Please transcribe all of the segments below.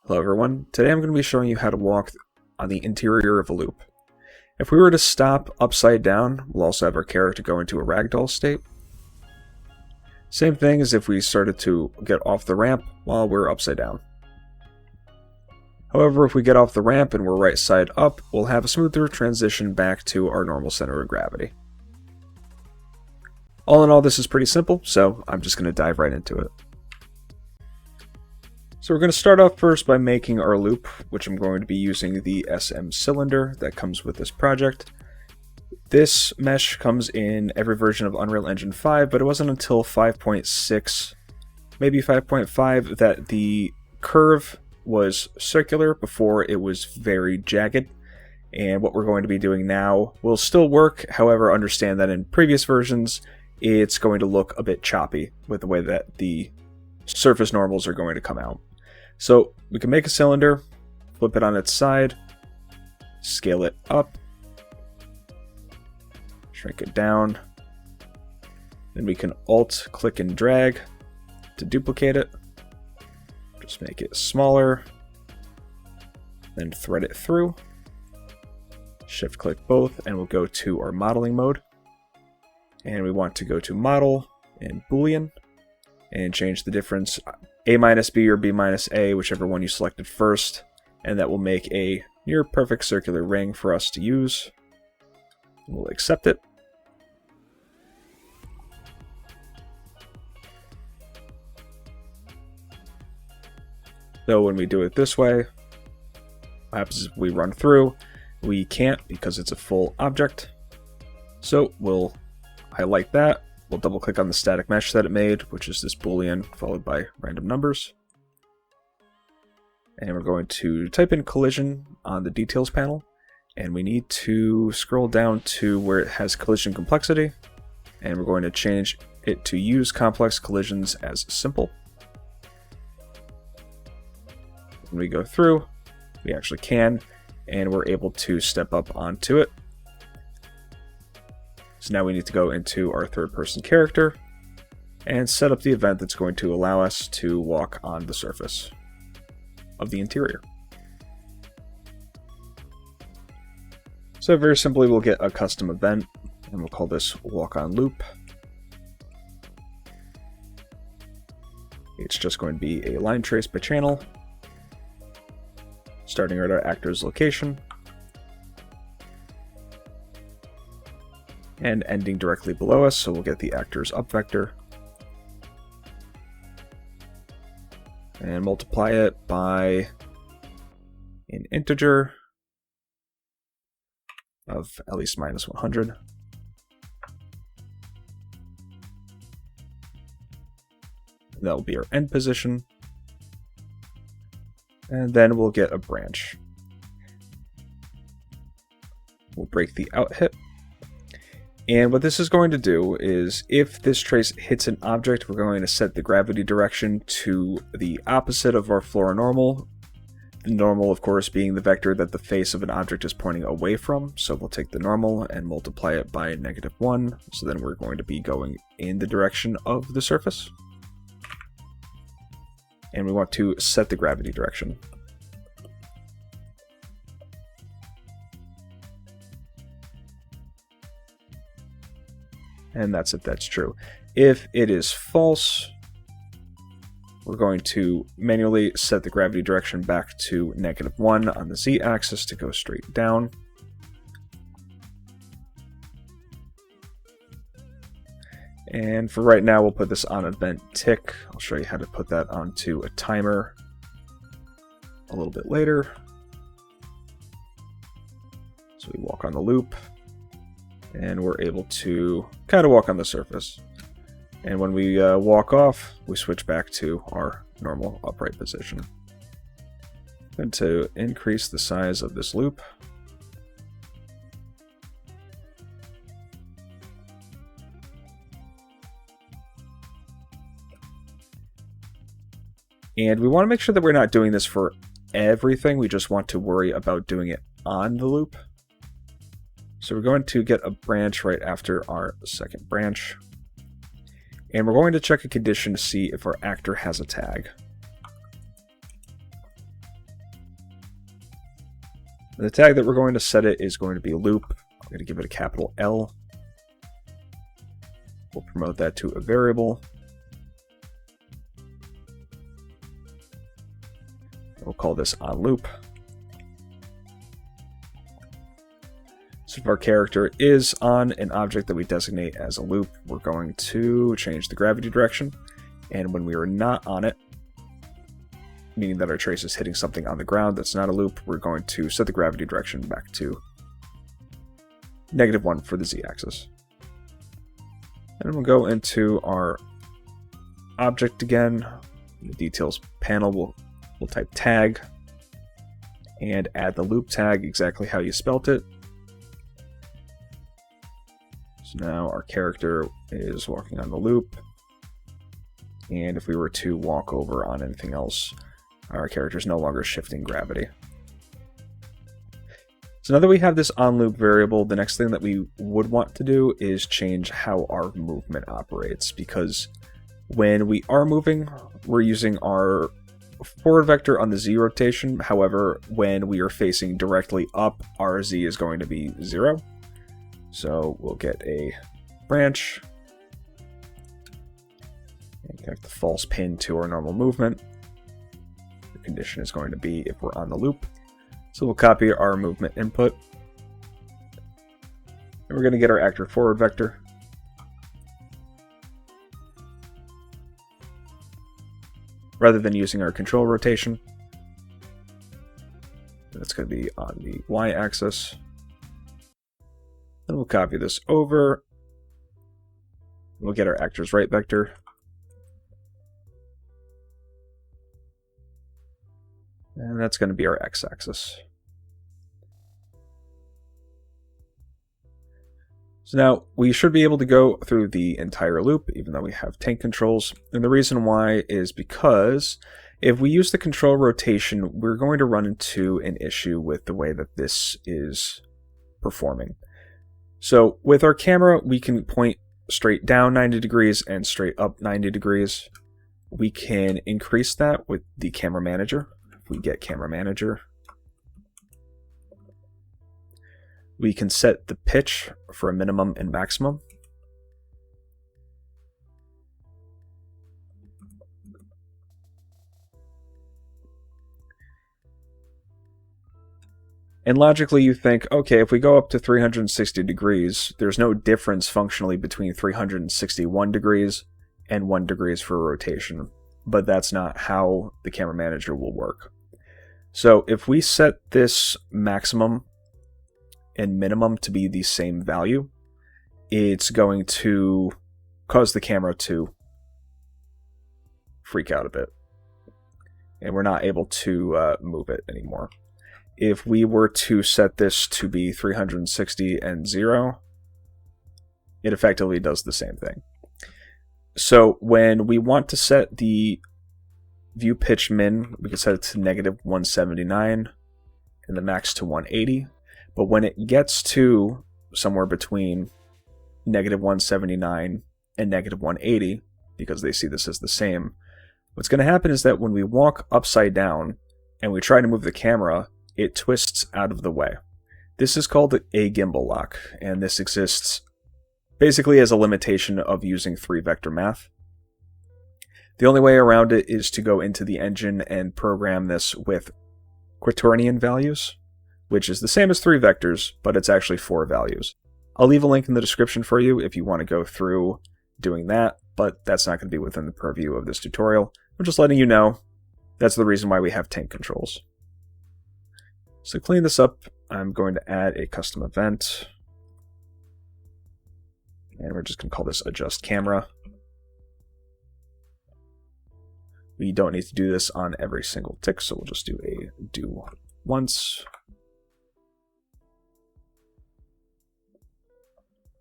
Hello everyone, today I'm going to be showing you how to walk on the interior of a loop. If we were to stop upside down, we'll also have our character go into a ragdoll state. Same thing as if we started to get off the ramp while we're upside down. However, if we get off the ramp and we're right side up, we'll have a smoother transition back to our normal center of gravity. All in all, this is pretty simple, so I'm just going to dive right into it. So we're going to start off first by making our loop, which I'm going to be using the SM cylinder that comes with this project. This mesh comes in every version of Unreal Engine 5, but it wasn't until 5.6, maybe 5.5, that the curve was circular before it was very jagged. And what we're going to be doing now will still work, however, understand that in previous versions, it's going to look a bit choppy with the way that the surface normals are going to come out. So we can make a cylinder, flip it on its side, scale it up, shrink it down, then we can Alt, click and drag to duplicate it, just make it smaller, then thread it through, shift click both, and we'll go to our modeling mode, and we want to go to model and Boolean, and change the difference A minus B or B minus A, whichever one you selected first, and that will make a near perfect circular ring for us to use. We'll accept it. So when we do it this way, what happens is if we run through, we can't because it's a full object. So we'll highlight that. We'll double click on the static mesh that it made, which is this Boolean followed by random numbers. And we're going to type in collision on the details panel. And we need to scroll down to where it has collision complexity. And we're going to change it to use complex collisions as simple. When we go through, we actually can, and we're able to step up onto it. So now we need to go into our third-person character and set up the event that's going to allow us to walk on the surface of the interior. So very simply, we'll get a custom event, and we'll call this walk on loop. It's just going to be a line trace by channel, starting at our actor's location, and ending directly below us, so we'll get the actor's up vector. And multiply it by an integer of at least minus 100. That will be our end position. And then we'll get a branch. We'll break the out hit. And what this is going to do is, if this trace hits an object, we're going to set the gravity direction to the opposite of our floor normal. The normal, of course, being the vector that the face of an object is pointing away from. So we'll take the normal and multiply it by -1. So then we're going to be going in the direction of the surface. And we want to set the gravity direction. And that's if that's true. If it is false, we're going to manually set the gravity direction back to -1 on the z-axis to go straight down. And for right now, we'll put this on event tick. I'll show you how to put that onto a timer a little bit later. So we walk on the loop, and we're able to kind of walk on the surface. And when we walk off, we switch back to our normal upright position. And to increase the size of this loop, and we want to make sure that we're not doing this for everything. We just want to worry about doing it on the loop. So we're going to get a branch right after our second branch. And we're going to check a condition to see if our actor has a tag. The tag that we're going to set it is going to be loop. I'm going to give it a capital L. We'll promote that to a variable. We'll call this onLoop. So if our character is on an object that we designate as a loop, we're going to change the gravity direction. And when we are not on it, meaning that our trace is hitting something on the ground that's not a loop, we're going to set the gravity direction back to -1 for the z-axis. And we'll go into our object again. In the details panel, we'll type tag and add the loop tag exactly how you spelt it. So now our character is walking on the loop, and if we were to walk over on anything else, our character is no longer shifting gravity. So now that we have this onLoop variable, the next thing that we would want to do is change how our movement operates, because when we are moving, we're using our forward vector on the z rotation. However, when we are facing directly up, our z is going to be 0. So we'll get a branch and connect the false pin to our normal movement. The condition is going to be if we're on the loop. So we'll copy our movement input. And we're going to get our actor forward vector. Rather than using our control rotation, that's going to be on the y-axis. Then we'll copy this over. We'll get our actor's right vector. And that's going to be our x-axis. So now we should be able to go through the entire loop, even though we have tank controls. And the reason why is because if we use the control rotation, we're going to run into an issue with the way that this is performing. So with our camera, we can point straight down 90 degrees and straight up 90 degrees. We can increase that with the camera manager. If we get camera manager, we can set the pitch for a minimum and maximum. And logically you think, okay, if we go up to 360 degrees, there's no difference functionally between 361 degrees and 1 degree for rotation. But that's not how the camera manager will work. So if we set this maximum and minimum to be the same value, it's going to cause the camera to freak out a bit. And we're not able to move it anymore. If we were to set this to be 360 and 0, it effectively does the same thing. So when we want to set the view pitch min, we can set it to -179 and the max to 180. But when it gets to somewhere between -179 and -180, because they see this as the same, what's going to happen is that when we walk upside down and we try to move the camera, it twists out of the way. This is called a gimbal lock, and this exists basically as a limitation of using 3-vector math. The only way around it is to go into the engine and program this with quaternion values, which is the same as 3 vectors, but it's actually 4 values. I'll leave a link in the description for you if you want to go through doing that, but that's not going to be within the purview of this tutorial. I'm just letting you know that's the reason why we have tank controls. So to clean this up, I'm going to add a custom event. And we're just going to call this adjust camera. We don't need to do this on every single tick, so we'll just do a do once.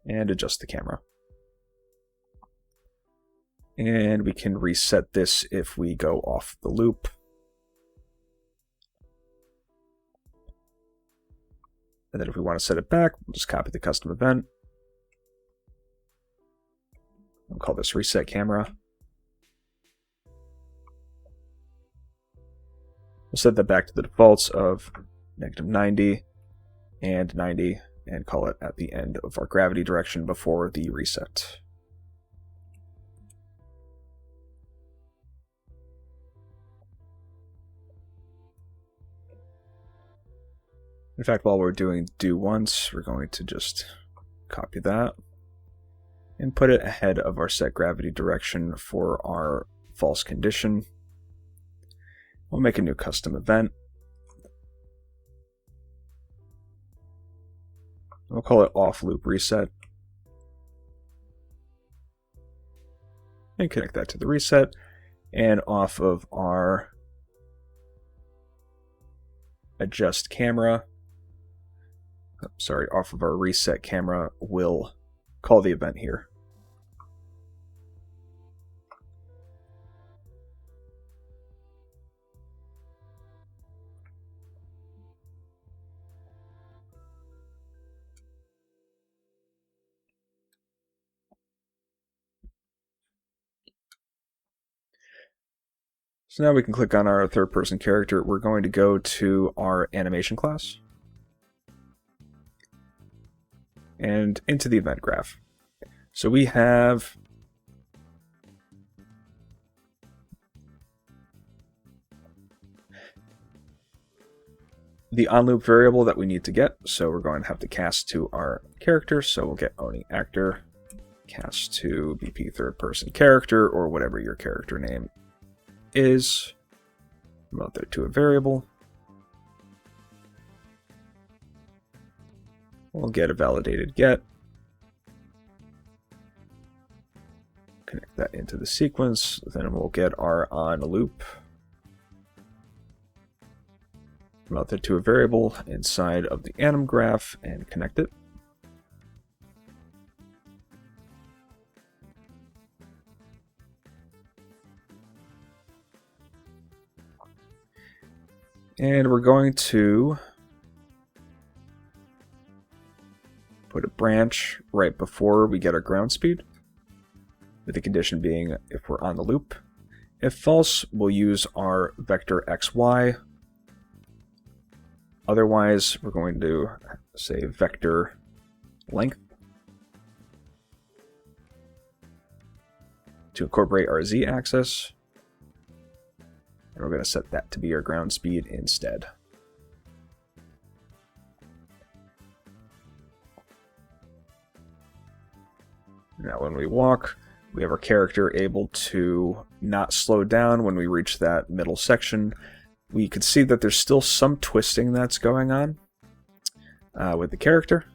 And adjust the camera. And we can reset this if we go off the loop. And then if we want to set it back, we'll just copy the custom event. I'll call this reset camera. We'll set that back to the defaults of -90, and 90, and call it at the end of our gravity direction before the reset. In fact, while we're doing do once, we're going to just copy that and put it ahead of our set gravity direction for our false condition. We'll make a new custom event. We'll call it off loop reset. And connect that to the reset. And off of our adjust camera, off of our reset camera, we'll call the event here. So now we can click on our third person character. We're going to go to our animation class and into the event graph. So we have the on loop variable that we need to get. So we're going to have to cast to our character. So we'll get owning actor, cast to BP third person character, or whatever your character name is. Promote there to a variable. We'll get a validated get. Connect that into the sequence. Then we'll get our on loop. Promote that to a variable inside of the anim graph and connect it. And we're going to put a branch right before we get our ground speed, with the condition being if we're on the loop. If false, we'll use our vector xy. Otherwise, we're going to say vector length to incorporate our z-axis. And we're going to set that to be our ground speed instead. Now when we walk, we have our character able to not slow down when we reach that middle section. We can see that there's still some twisting that's going on with the character.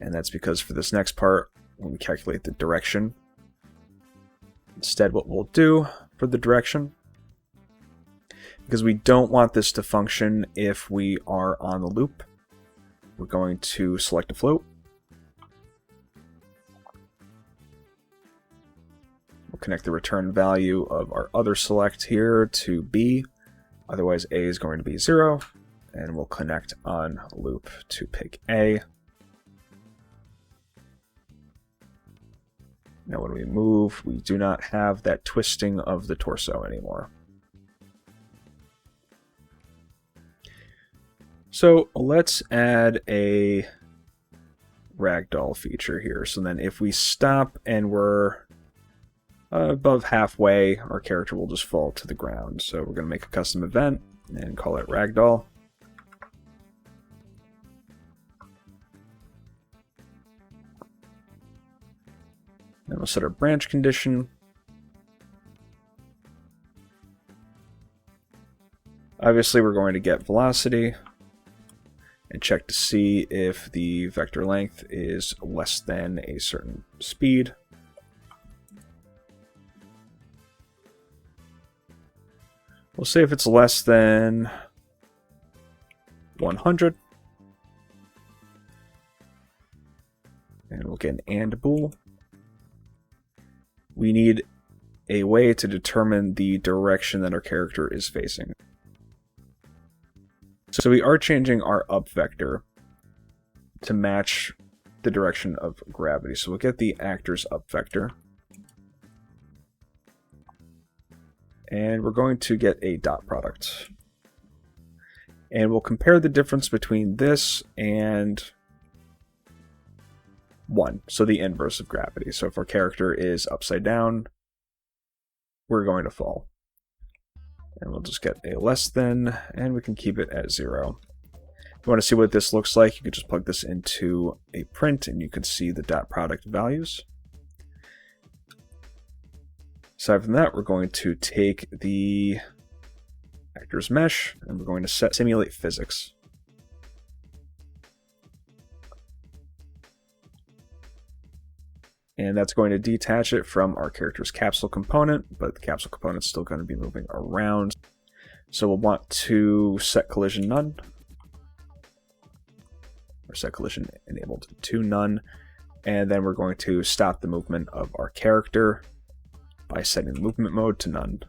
And that's because for this next part, when we calculate the direction, instead what we'll do for the direction, because we don't want this to function if we are on the loop, we're going to select a float. We'll connect the return value of our other select here to B. Otherwise, A is going to be 0. And we'll connect on loop to pick A. Now when we move, we do not have that twisting of the torso anymore. So let's add a ragdoll feature here. So then if we stop and we're above halfway, our character will just fall to the ground. So we're going to make a custom event and call it ragdoll. Then we'll set our branch condition. Obviously, we're going to get velocity and check to see if the vector length is less than a certain speed. We'll say if it's less than 100. And we'll get an AND bool. We need a way to determine the direction that our character is facing. So we are changing our up vector to match the direction of gravity. So we'll get the actor's up vector. And we're going to get a dot product. And we'll compare the difference between this and 1, so the inverse of gravity. So if our character is upside down, we're going to fall. And we'll just get a less than, and we can keep it at 0. If you want to see what this looks like, you can just plug this into a print and you can see the dot product values. Aside from that, we're going to take the actor's mesh and we're going to set simulate physics. And that's going to detach it from our character's capsule component, but the capsule component's still going to be moving around. So we'll want to set collision none, or set collision enabled to none, and then we're going to stop the movement of our character by setting the movement mode to none.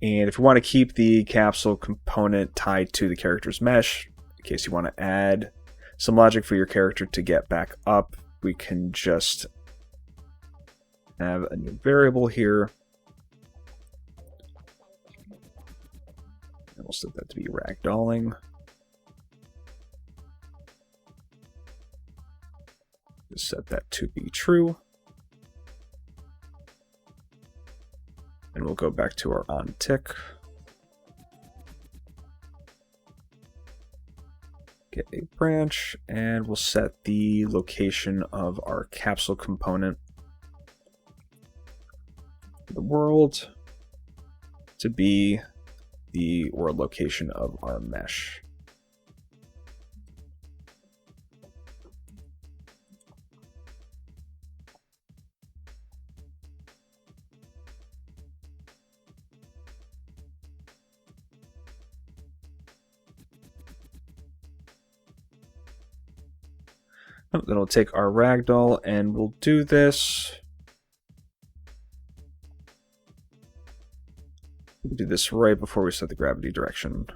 And if you want to keep the capsule component tied to the character's mesh, in case you want to add some logic for your character to get back up, we can just have a new variable here. And we'll set that to be Ragdolling. Just set that to be true. And we'll go back to our on tick. Get a branch, and we'll set the location of our capsule component, the world, to be the world location of our mesh. Then we'll take our ragdoll and we'll do this. We'll do this right before we set the gravity direction.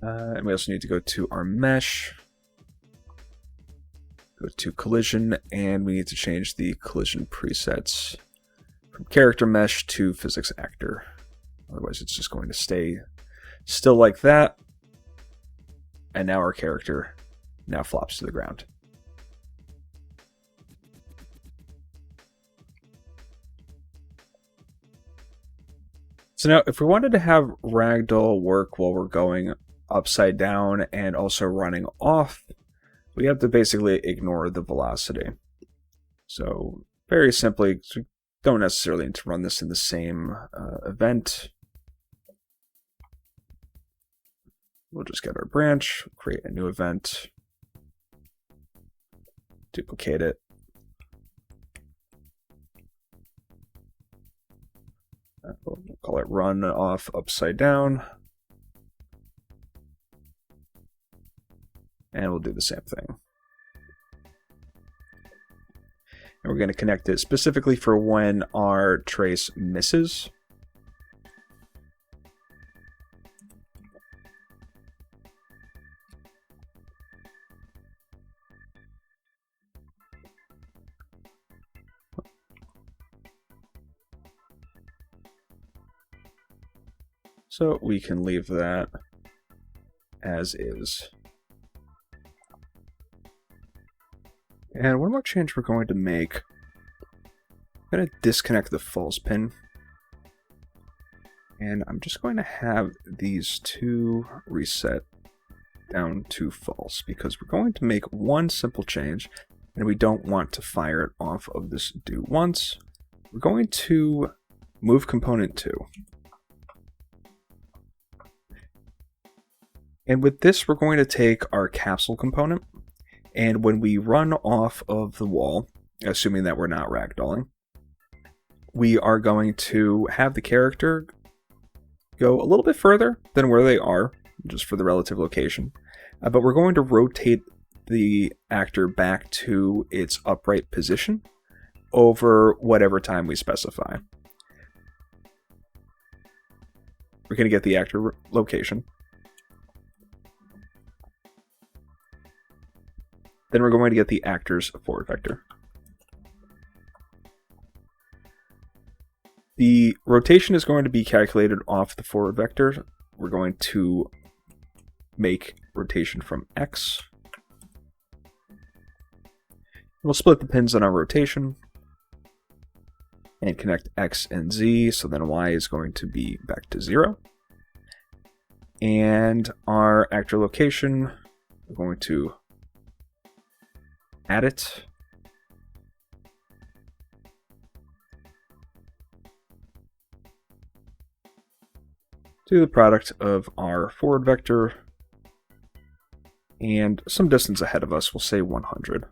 And we also need to go to our mesh. Go to collision, and we need to change the collision presets from character mesh to physics actor. Otherwise, it's just going to stay still like that. And now our character now flops to the ground. So now, if we wanted to have Ragdoll work while we're going upside down and also running off, we have to basically ignore the velocity. So very simply, we don't necessarily need to run this in the same event. We'll just get our branch, create a new event, duplicate it. We'll call it run off upside down. And we'll do the same thing. And we're going to connect it specifically for when our trace misses. So we can leave that as is. And one more change we're going to make. I'm going to disconnect the false pin. And I'm just going to have these two reset down to false, because we're going to make one simple change, and we don't want to fire it off of this do once. We're going to move component 2. And with this, we're going to take our capsule component, and when we run off of the wall, assuming that we're not ragdolling, we are going to have the character go a little bit further than where they are, just for the relative location. But we're going to rotate the actor back to its upright position over whatever time we specify. we're going to get the actor location. Then we're going to get the actor's forward vector. The rotation is going to be calculated off the forward vector. We're going to make rotation from X. We'll split the pins on our rotation and connect X and Z, so then Y is going to be back to 0. And our actor location, we're going to add it. To the product of our forward vector and some distance ahead of us, we'll say 100.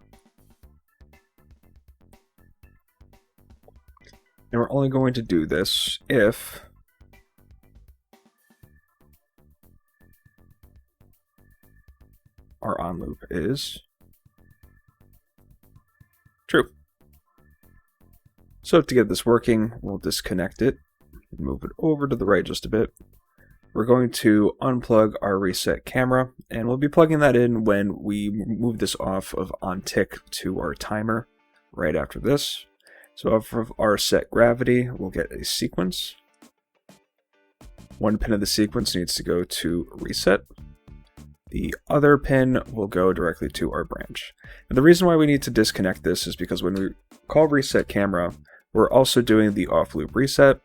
And we're only going to do this if our on loop is true. So to get this working, we'll disconnect it and move it over to the right just a bit. We're going to unplug our reset camera, and we'll be plugging that in when we move this off of on tick to our timer right after this. So off of our set gravity, we'll get a sequence. One pin of the sequence needs to go to reset. The other pin will go directly to our branch. And the reason why we need to disconnect this is because when we call reset camera, we're also doing the off loop reset.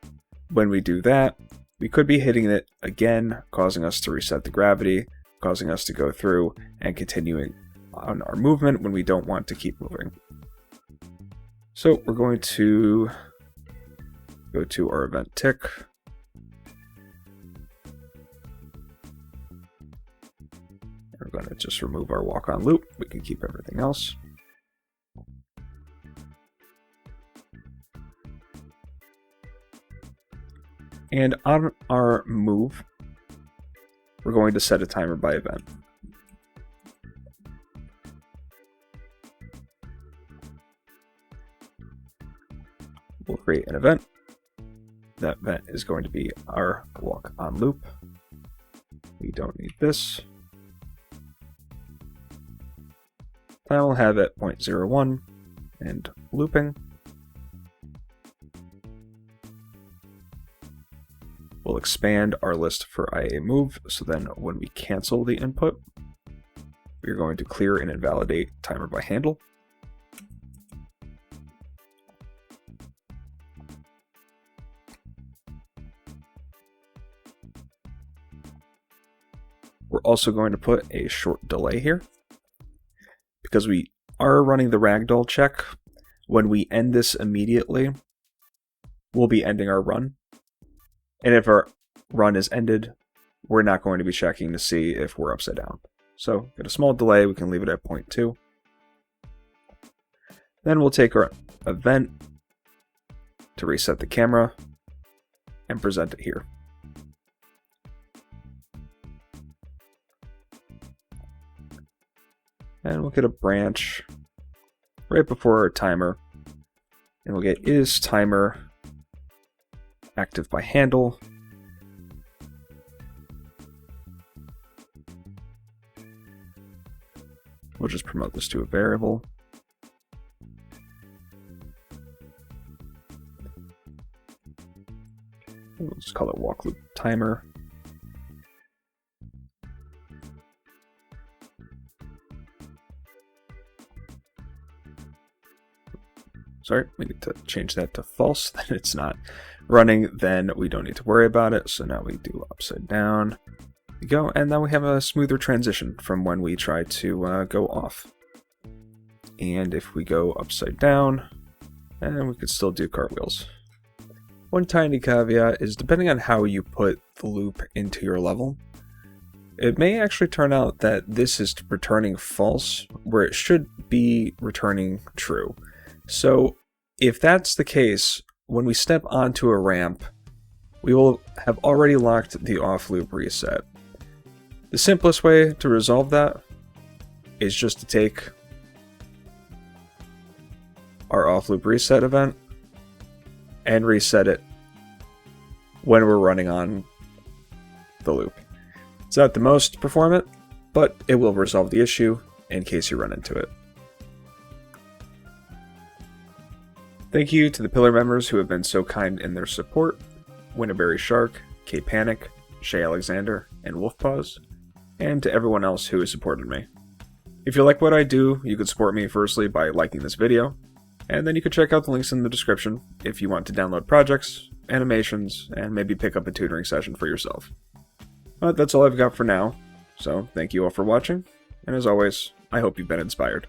When we do that, we could be hitting it again, causing us to reset the gravity, causing us to go through and continuing on our movement when we don't want to keep moving. So we're going to go to our event tick. We're going to just remove our walk on loop. We can keep everything else. And on our move, we're going to set a timer by event. We'll create an event. That event is going to be our walk on loop. We don't need this. Time will have at 0.01 and looping. We'll expand our list for IA move, so then when we cancel the input, we're going to clear and invalidate timer by handle. We're also going to put a short delay here. Because we are running the ragdoll check, when we end this immediately, we'll be ending our run. And if our run is ended, we're not going to be checking to see if we're upside down. So get a small delay, we can leave it at 0.2. Then we'll take our event to reset the camera and present it here. And we'll get a branch right before our timer. And we'll get is timer active by handle. We'll just promote this to a variable. We'll just call it walk loop timer. Sorry, we need to change that to false, then it's not running, then we don't need to worry about it. So now we do upside down, we go, and now we have a smoother transition from when we try to go off. And if we go upside down, and we could still do cartwheels. One tiny caveat is depending on how you put the loop into your level, it may actually turn out that this is returning false, where it should be returning true. So if that's the case, when we step onto a ramp, we will have already locked the off loop reset. The simplest way to resolve that is just to take our off loop reset event and reset it when we're running on the loop. It's not the most performant, but it will resolve the issue in case you run into it. Thank you to the Pillar members who have been so kind in their support: Winterberry Shark, K Panic, Shay Alexander, and Wolfpaws, and to everyone else who has supported me. If you like what I do, you could support me firstly by liking this video, and then you could check out the links in the description if you want to download projects, animations, and maybe pick up a tutoring session for yourself. But that's all I've got for now, so thank you all for watching, and as always, I hope you've been inspired.